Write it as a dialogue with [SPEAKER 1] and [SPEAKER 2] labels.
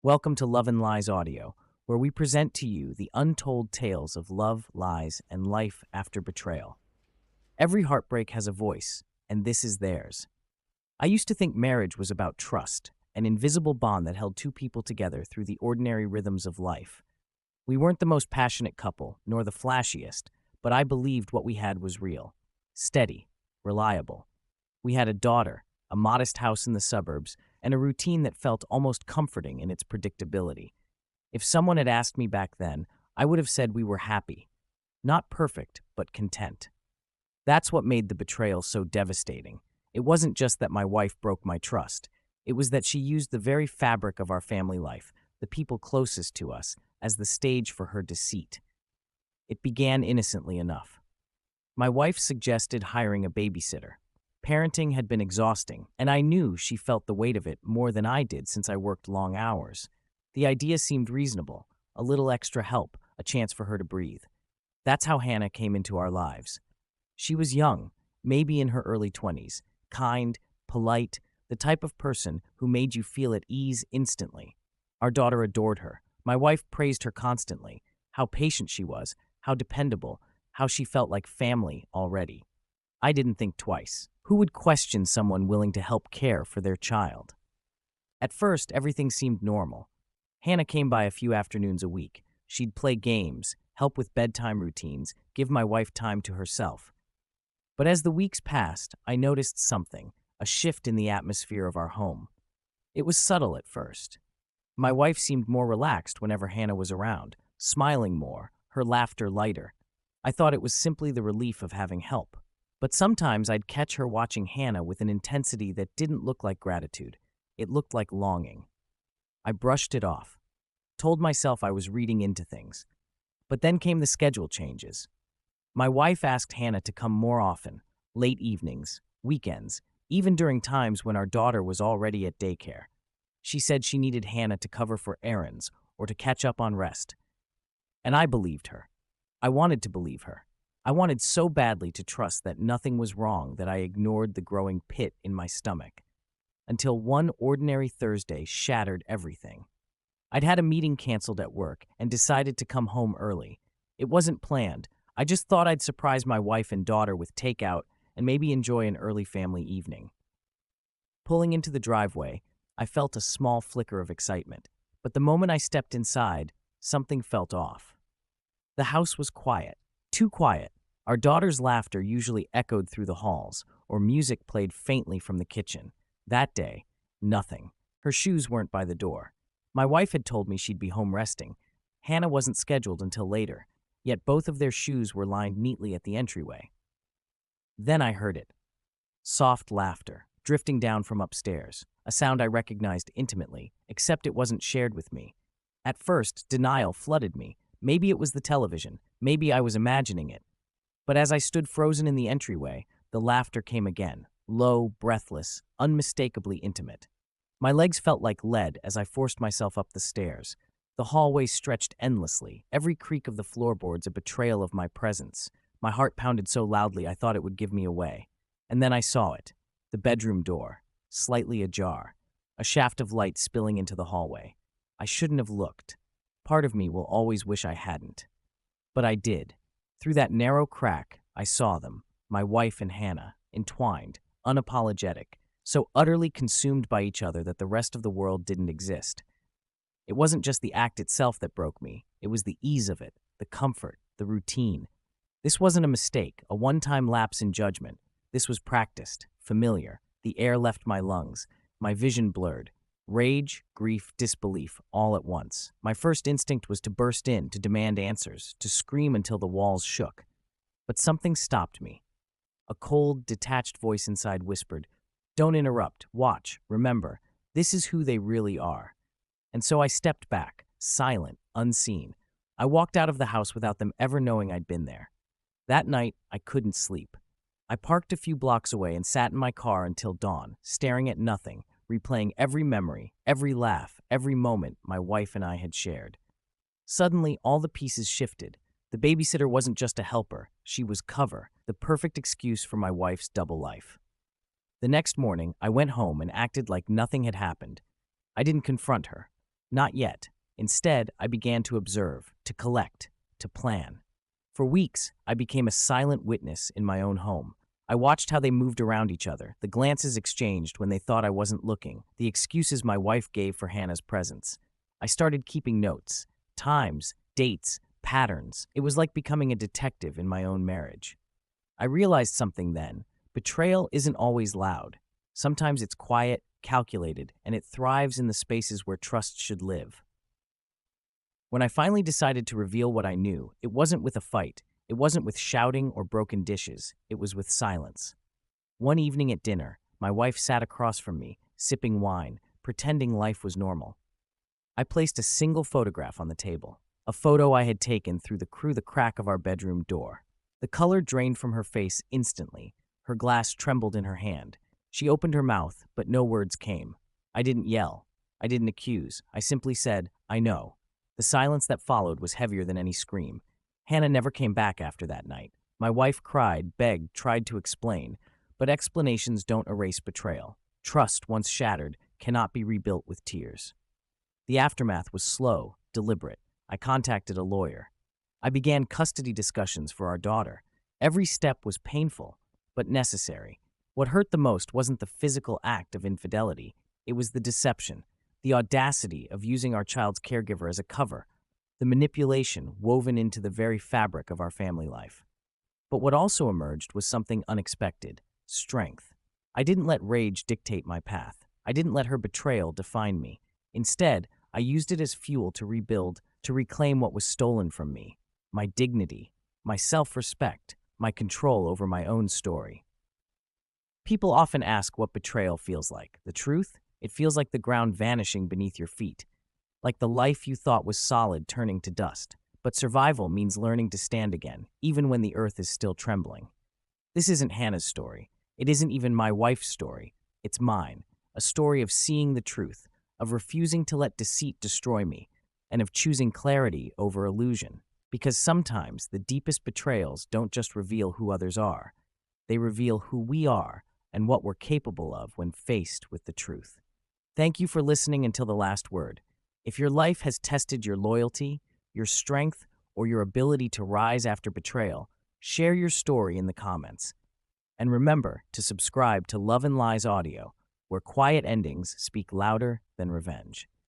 [SPEAKER 1] Welcome to Love and Lies Audio, where we present to you the untold tales of love, lies, and life after betrayal. Every heartbreak has a voice, and this is theirs. I used to think marriage was about trust, an invisible bond that held two people together through the ordinary rhythms of life. We weren't the most passionate couple, nor the flashiest, but I believed what we had was real, steady, reliable. We had a daughter, a modest house in the suburbs, and a routine that felt almost comforting in its predictability. If someone had asked me back then, I would have said we were happy. Not perfect, but content. That's what made the betrayal so devastating. It wasn't just that my wife broke my trust. It was that she used the very fabric of our family life, the people closest to us, as the stage for her deceit. It began innocently enough. My wife suggested hiring a babysitter. Parenting had been exhausting, and I knew she felt the weight of it more than I did since I worked long hours. The idea seemed reasonable, a little extra help, a chance for her to breathe. That's how Hannah came into our lives. She was young, maybe in her early 20s, kind, polite, the type of person who made you feel at ease instantly. Our daughter adored her. My wife praised her constantly, how patient she was, how dependable, how she felt like family already. I didn't think twice. Who would question someone willing to help care for their child? At first, everything seemed normal. Hannah came by a few afternoons a week. She'd play games, help with bedtime routines, give my wife time to herself. But as the weeks passed, I noticed something, a shift in the atmosphere of our home. It was subtle at first. My wife seemed more relaxed whenever Hannah was around, smiling more, her laughter lighter. I thought it was simply the relief of having help. But sometimes I'd catch her watching Hannah with an intensity that didn't look like gratitude. It looked like longing. I brushed it off, told myself I was reading into things. But then came the schedule changes. My wife asked Hannah to come more often, late evenings, weekends, even during times when our daughter was already at daycare. She said she needed Hannah to cover for errands or to catch up on rest. And I believed her. I wanted to believe her. I wanted so badly to trust that nothing was wrong that I ignored the growing pit in my stomach. Until one ordinary Thursday shattered everything. I'd had a meeting canceled at work and decided to come home early. It wasn't planned. I just thought I'd surprise my wife and daughter with takeout and maybe enjoy an early family evening. Pulling into the driveway, I felt a small flicker of excitement. But the moment I stepped inside, something felt off. The house was quiet. Too quiet. Our daughter's laughter usually echoed through the halls, or music played faintly from the kitchen. That day, nothing. Her shoes weren't by the door. My wife had told me she'd be home resting. Hannah wasn't scheduled until later, yet both of their shoes were lined neatly at the entryway. Then I heard it. Soft laughter, drifting down from upstairs, a sound I recognized intimately, except it wasn't shared with me. At first, denial flooded me. Maybe it was the television. Maybe I was imagining it. But as I stood frozen in the entryway, the laughter came again, low, breathless, unmistakably intimate. My legs felt like lead as I forced myself up the stairs. The hallway stretched endlessly, every creak of the floorboards a betrayal of my presence. My heart pounded so loudly I thought it would give me away. And then I saw it, the bedroom door, slightly ajar, a shaft of light spilling into the hallway. I shouldn't have looked. Part of me will always wish I hadn't. But I did. Through that narrow crack, I saw them, my wife and Hannah, entwined, unapologetic, so utterly consumed by each other that the rest of the world didn't exist. It wasn't just the act itself that broke me. It was the ease of it, the comfort, the routine. This wasn't a mistake, a one-time lapse in judgment. This was practiced, familiar. The air left my lungs, my vision blurred. Rage, grief, disbelief, all at once. My first instinct was to burst in, to demand answers, to scream until the walls shook. But something stopped me. A cold, detached voice inside whispered, "Don't interrupt. Watch. Remember, this is who they really are." And so I stepped back, silent, unseen. I walked out of the house without them ever knowing I'd been there. That night, I couldn't sleep. I parked a few blocks away and sat in my car until dawn, staring at nothing, replaying every memory, every laugh, every moment my wife and I had shared. Suddenly, all the pieces shifted. The babysitter wasn't just a helper, she was cover, the perfect excuse for my wife's double life. The next morning, I went home and acted like nothing had happened. I didn't confront her. Not yet. Instead, I began to observe, to collect, to plan. For weeks, I became a silent witness in my own home. I watched how they moved around each other, the glances exchanged when they thought I wasn't looking, the excuses my wife gave for Hannah's presence. I started keeping notes, times, dates, patterns. It was like becoming a detective in my own marriage. I realized something then. Betrayal isn't always loud. Sometimes it's quiet, calculated, and it thrives in the spaces where trust should live. When I finally decided to reveal what I knew, it wasn't with a fight. It wasn't with shouting or broken dishes. It was with silence. One evening at dinner, my wife sat across from me, sipping wine, pretending life was normal. I placed a single photograph on the table, a photo I had taken through the crack of our bedroom door. The color drained from her face instantly. Her glass trembled in her hand. She opened her mouth, but no words came. I didn't yell. I didn't accuse. I simply said, "I know." The silence that followed was heavier than any scream. Hannah never came back after that night. My wife cried, begged, tried to explain, but explanations don't erase betrayal. Trust, once shattered, cannot be rebuilt with tears. The aftermath was slow, deliberate. I contacted a lawyer. I began custody discussions for our daughter. Every step was painful, but necessary. What hurt the most wasn't the physical act of infidelity. It was the deception, the audacity of using our child's caregiver as a cover, the manipulation woven into the very fabric of our family life. But what also emerged was something unexpected: strength. I didn't let rage dictate my path. I didn't let her betrayal define me. Instead, I used it as fuel to rebuild, to reclaim what was stolen from me: my dignity, my self-respect, my control over my own story. People often ask what betrayal feels like. The truth? It feels like the ground vanishing beneath your feet, like the life you thought was solid turning to dust. But survival means learning to stand again, even when the earth is still trembling. This isn't Hannah's story. It isn't even my wife's story. It's mine. A story of seeing the truth, of refusing to let deceit destroy me, and of choosing clarity over illusion. Because sometimes the deepest betrayals don't just reveal who others are. They reveal who we are and what we're capable of when faced with the truth. Thank you for listening until the last word. If your life has tested your loyalty, your strength, or your ability to rise after betrayal, share your story in the comments. And remember to subscribe to Love and Lies Audio, where quiet endings speak louder than revenge.